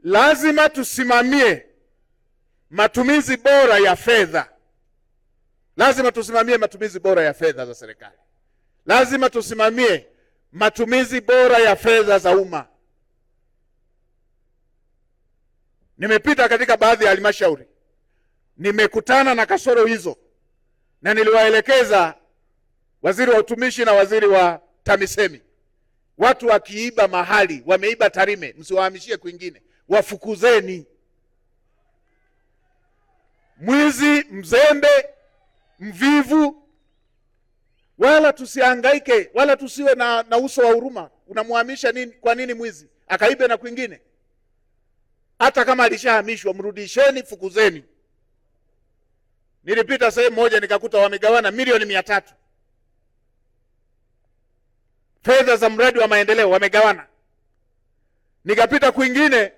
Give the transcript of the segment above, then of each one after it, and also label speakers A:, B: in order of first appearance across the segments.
A: lazima tusimamie matumizi bora ya fedha. Lazima tusimamie matumizi bora ya fedha za serikali. Lazima tusimamie matumizi bora ya fedha za umma. Nimepita katika baadhi ya halmashauri, nimekutana na kasoro hizo, na niliwaelekeza waziri wa utumishi na waziri wa TAMISEMI, watu wakiiba mahali, wameiba Tarime, msiwahamishie kwingine, wafukuzeni. Mwizi, mzembe, mvivu, wala tusihangaike, wala tusiwe na uso wa huruma. Unamhamisha nini? Kwa nini mwizi akaibe na kwingine? Hata kama alishahamishwa, mrudisheni, fukuzeni. Nilipita sehemu moja nikakuta wamegawana milioni 300 fedha za mradi wa maendeleo, wamegawana. Nikapita kwingine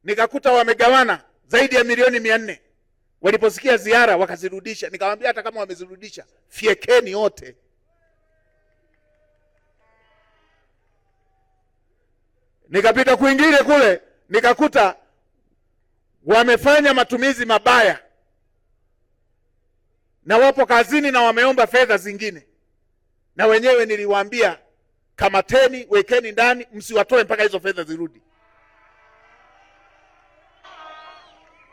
A: nikakuta wamegawana zaidi ya milioni 400. Waliposikia ziara wakazirudisha. Nikamwambia hata kama wamezirudisha, fiekeni wote. Nikapita kwingine kule nikakuta wamefanya matumizi mabaya na wapo kazini na wameomba fedha zingine, na wenyewe niliwaambia kamateni, wekeni ndani, msiwatoe mpaka hizo fedha zirudi.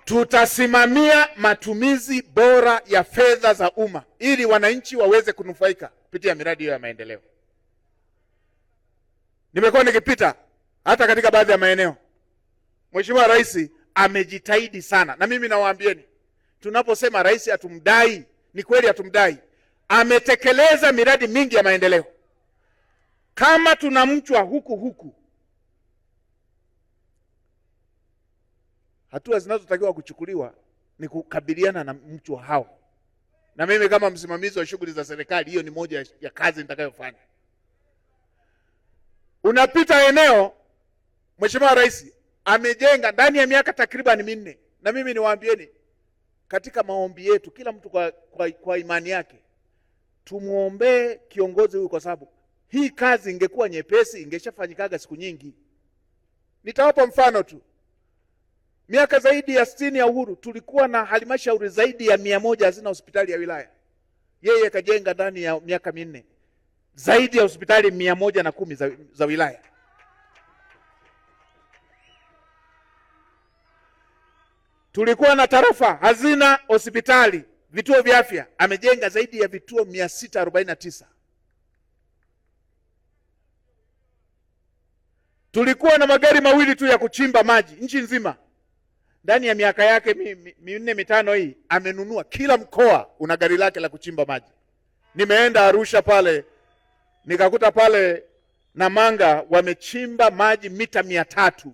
A: Tutasimamia matumizi bora ya fedha za umma ili wananchi waweze kunufaika kupitia miradi hiyo ya maendeleo. Nimekuwa nikipita hata katika baadhi ya maeneo, Mheshimiwa Rais amejitahidi sana, na mimi nawaambieni, tunaposema rais hatumdai, ni kweli hatumdai. Ametekeleza miradi mingi ya maendeleo. Kama tunamchwa huku, hatua zinazotakiwa kuchukuliwa ni kukabiliana na mchwa hao. Na mimi kama msimamizi wa shughuli za serikali, hiyo ni moja ya kazi nitakayofanya. Unapita eneo, Mheshimiwa Rais amejenga ndani ya miaka takriban 4, na mimi niwaambieni, katika maombi yetu kila mtu kwa imani yake tumuombee kiongozi huyu, kwa sababu hii kazi ingekuwa nyepesi ingeshafanyikaga siku nyingi. Nitawapa mfano tu. Miaka zaidi ya 60 ya uhuru tulikuwa na halmashauri zaidi ya 100 hazina hospitali ya wilaya. Yeye kajenga ndani ya miaka 4 zaidi ya hospitali 110 za wilaya. Tulikuwa na tarafa hazina hospitali, vituo vya afya, amejenga zaidi ya vituo 649. Tulikuwa na magari mawili tu ya kuchimba maji nchi nzima. Ndani ya miaka yake 4-5 hii amenunua, kila mkoa una gari lake la kuchimba maji. Nimeenda Arusha pale, nikakuta pale Namanga wamechimba maji mita 300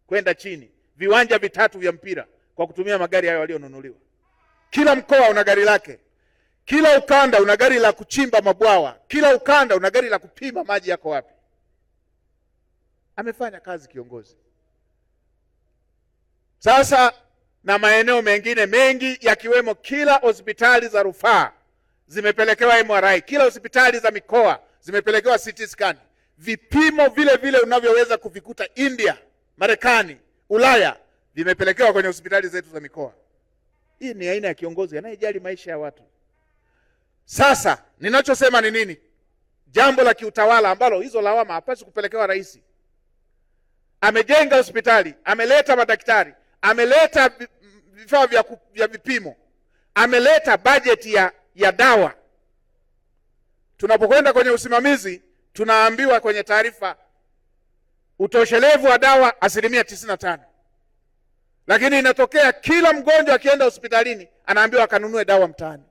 A: kwenda chini, viwanja 3 vya mpira kwa kutumia magari hayo walionunuliwa. Kila mkoa una gari lake, kila ukanda una gari la kuchimba mabwawa, kila ukanda una gari la kupima maji yako wapi. Amefanya kazi kiongozi. Sasa na maeneo mengine mengi yakiwemo, kila hospitali za rufaa zimepelekewa MRI, kila hospitali za mikoa zimepelekewa CT scan. Vipimo vile vile unavyoweza kuvikuta India, Marekani, Ulaya vimepelekewa kwenye hospitali zetu za mikoa. Hii ni aina ya kiongozi anayejali maisha ya watu. Sasa ninachosema ni nini? Jambo la kiutawala ambalo hizo lawama hapaswi kupelekewa rais. Amejenga hospitali, ameleta madaktari, ameleta vifaa vya vipimo, ameleta bajeti ya dawa. Tunapokwenda kwenye usimamizi tunaambiwa kwenye taarifa utoshelevu wa dawa 95%. Lakini inatokea kila mgonjwa akienda hospitalini anaambiwa akanunue dawa mtaani.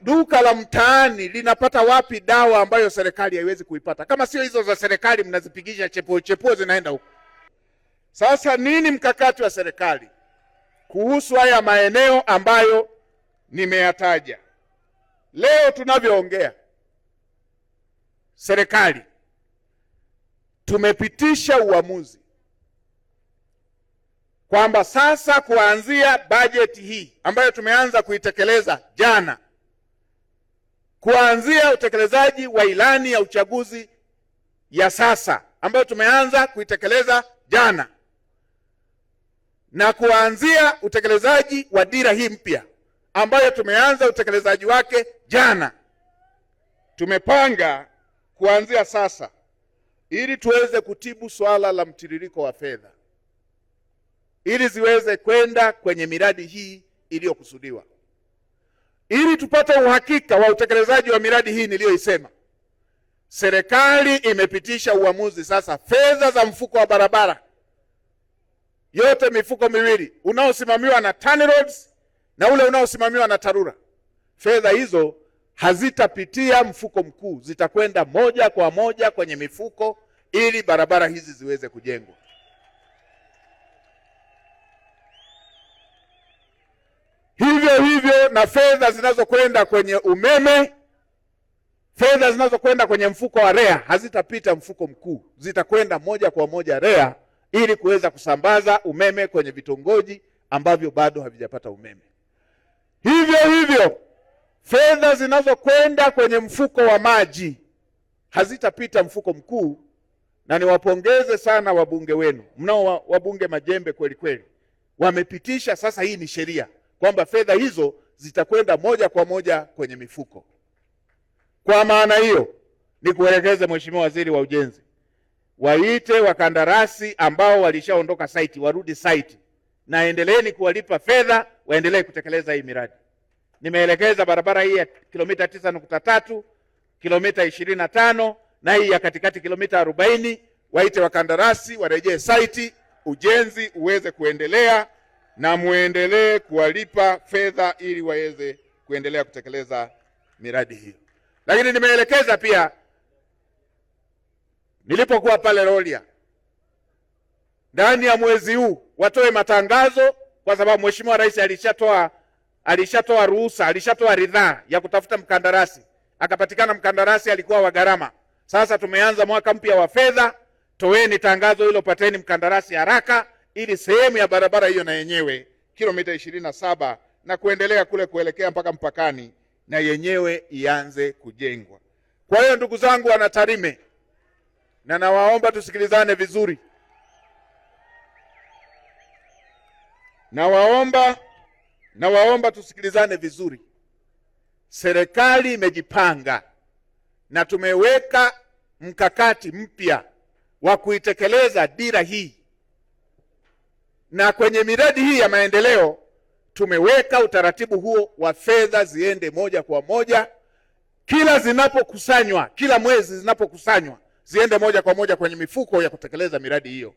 A: Duka la mtaani linapata wapi dawa ambayo serikali haiwezi kuipata? Kama sio hizo za serikali mnazipigisha chepuo zinaenda huko. Sasa nini mkakati wa serikali kuhusu haya maeneo ambayo nimeyataja? Leo tunavyoongea, serikali tumepitisha uamuzi kwamba sasa kuanzia bajeti hii ambayo tumeanza kuitekeleza jana, kuanzia utekelezaji wa ilani ya uchaguzi ya sasa ambayo tumeanza kuitekeleza jana, na kuanzia utekelezaji wa dira hii mpya ambayo tumeanza utekelezaji wake jana, tumepanga kuanzia sasa ili tuweze kutibu swala la mtiririko wa fedha, ili ziweze kwenda kwenye miradi hii iliyokusudiwa, ili tupate uhakika wa utekelezaji wa miradi hii niliyoisema. Serikali imepitisha uamuzi sasa, fedha za mfuko wa barabara yote, mifuko miwili, unaosimamiwa na TANROADS na ule unaosimamiwa na TARURA, fedha hizo hazitapitia mfuko mkuu, zitakwenda moja kwa moja kwenye mifuko ili barabara hizi ziweze kujengwa. Hivyo hivyo na fedha zinazokwenda kwenye umeme, fedha zinazokwenda kwenye mfuko wa REA hazitapita mfuko mkuu, zitakwenda moja kwa moja REA ili kuweza kusambaza umeme kwenye vitongoji ambavyo bado havijapata umeme. Hivyo hivyo fedha zinazokwenda kwenye mfuko wa maji hazitapita mfuko mkuu, na niwapongeze sana wabunge wenu, mnao wabunge majembe kweli kweli, wamepitisha sasa, hii ni sheria kwamba fedha hizo zitakwenda moja kwa moja kwenye mifuko. Kwa maana hiyo, ni kuelekeze Mheshimiwa Waziri wa Ujenzi, waite wakandarasi ambao walishaondoka site warudi site, na endeleeni kuwalipa fedha waendelee kutekeleza hii miradi. Nimeelekeza barabara hii ya kilomita 9.3, kilomita 25 na hii ya katikati kilomita 40, waite wakandarasi warejee site, ujenzi uweze kuendelea na muendelee kuwalipa fedha ili waweze kuendelea kutekeleza miradi hiyo. Lakini nimeelekeza pia, nilipokuwa pale Rorya, ndani ya mwezi huu watoe matangazo, kwa sababu Mheshimiwa Rais alishatoa ruhusa, alishatoa ridhaa ya kutafuta mkandarasi, akapatikana mkandarasi alikuwa wa gharama. Sasa tumeanza mwaka mpya wa fedha, toeni tangazo hilo, pateni mkandarasi haraka ili sehemu ya barabara hiyo na yenyewe kilomita 27 na kuendelea kule kuelekea mpaka mpakani na yenyewe ianze kujengwa. Kwa hiyo ndugu zangu wana Tarime, na nawaomba tusikilizane vizuri, nawaomba tusikilizane vizuri. Serikali imejipanga na tumeweka mkakati mpya wa kuitekeleza dira hii, na kwenye miradi hii ya maendeleo tumeweka utaratibu huo wa fedha ziende moja kwa moja, kila zinapokusanywa, kila mwezi zinapokusanywa ziende moja kwa moja kwenye mifuko ya kutekeleza miradi hiyo.